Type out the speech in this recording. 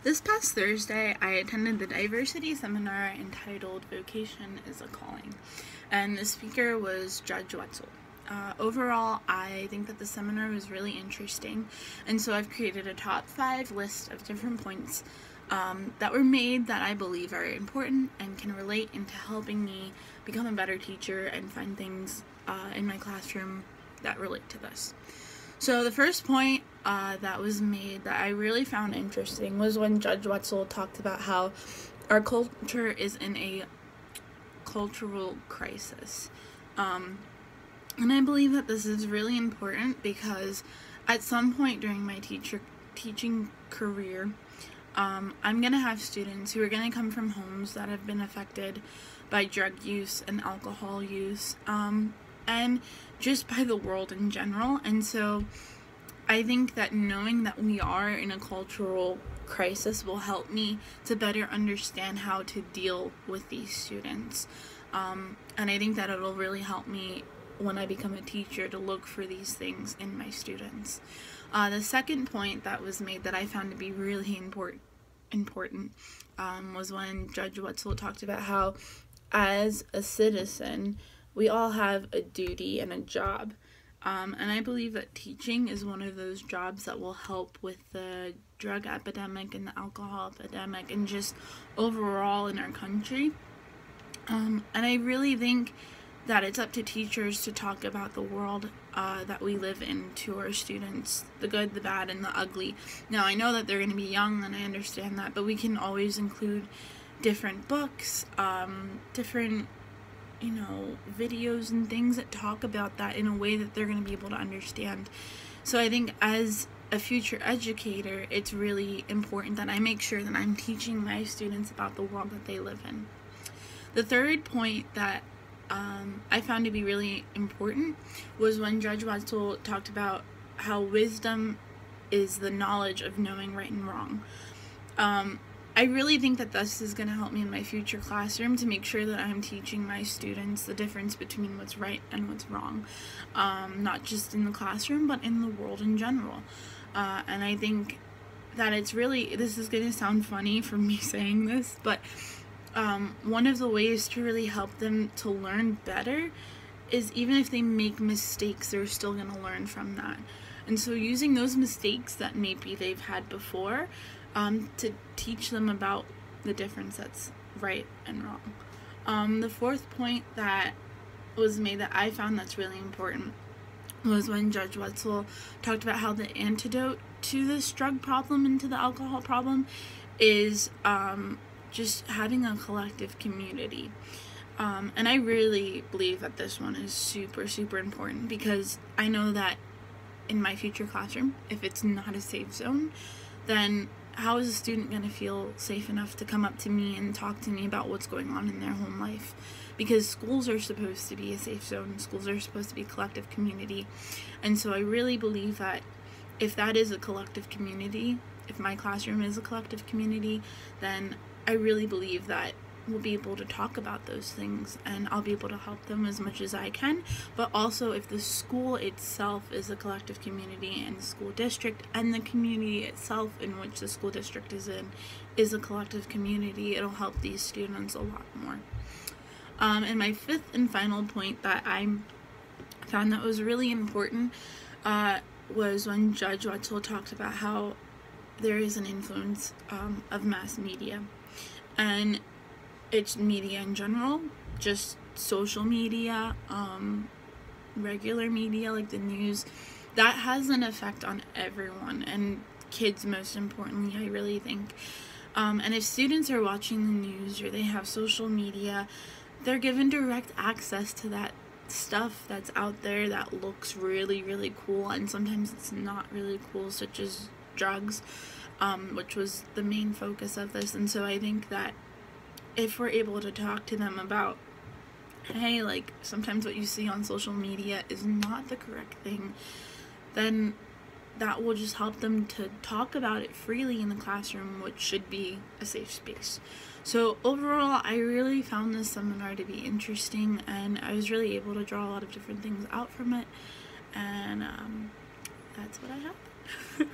This past Thursday, I attended the diversity seminar entitled Vocation is a Calling, and the speaker was Judge Wetzel. Overall, I think that the seminar was really interesting, and so I've created a top 5 list of different points that were made that I believe are important and can relate into helping me become a better teacher and find things in my classroom that relate to this. So the first point that was made that I really found interesting was when Judge Wetzel talked about how our culture is in a cultural crisis. And I believe that this is really important because at some point during my teaching career, I'm going to have students who are going to come from homes that have been affected by drug use and alcohol use, and just by the world in general. And so I think that knowing that we are in a cultural crisis will help me to better understand how to deal with these students. And I think that it'll really help me when I become a teacher to look for these things in my students. The second point that was made that I found to be really important was when Judge Wetzel talked about how as a citizen we all have a duty and a job. And I believe that teaching is one of those jobs that will help with the drug epidemic and the alcohol epidemic and just overall in our country. And I really think that it's up to teachers to talk about the world that we live in to our students, the good, the bad, and the ugly. Now, I know that they're going to be young, and I understand that, but we can always include different books, different videos and things that talk about that in a way that they're going to be able to understand. So I think as a future educator, it's really important that I make sure that I'm teaching my students about the world that they live in. The third point that I found to be really important was when Judge Wetzel talked about how wisdom is the knowledge of knowing right and wrong. I really think that this is going to help me in my future classroom to make sure that I'm teaching my students the difference between what's right and what's wrong, not just in the classroom, but in the world in general. And I think that this is going to sound funny for me saying this, but one of the ways to really help them to learn better is even if they make mistakes, they're still going to learn from that. And so using those mistakes that maybe they've had before to teach them about the difference that's right and wrong. The fourth point that was made that I found that's really important was when Judge Wetzel talked about how the antidote to this drug problem and to the alcohol problem is just having a collective community. And I really believe that this one is super, super important because I know that in my future classroom, if it's not a safe zone, then how is a student going to feel safe enough to come up to me and talk to me about what's going on in their home life? Because schools are supposed to be a safe zone. Schools are supposed to be a collective community. And so I really believe that if that is a collective community, if my classroom is a collective community, then I really believe that we'll be able to talk about those things and I'll be able to help them as much as I can. But also if the school itself is a collective community and the school district and the community itself in which the school district is in is a collective community, it'll help these students a lot more. And my fifth and final point that I found that was really important was when Judge Wetzel talked about how there is an influence of mass media. And it's media in general, just social media, regular media like the news, that has an effect on everyone, and kids most importantly, I really think. And if students are watching the news or they have social media, they're given direct access to that stuff that's out there that looks really, really cool, and sometimes it's not really cool, such as drugs, which was the main focus of this. And so I think that if we're able to talk to them about, hey, like, sometimes what you see on social media is not the correct thing, then that will just help them to talk about it freely in the classroom, which should be a safe space. So overall, I really found this seminar to be interesting, and I was really able to draw a lot of different things out from it, and that's what I have.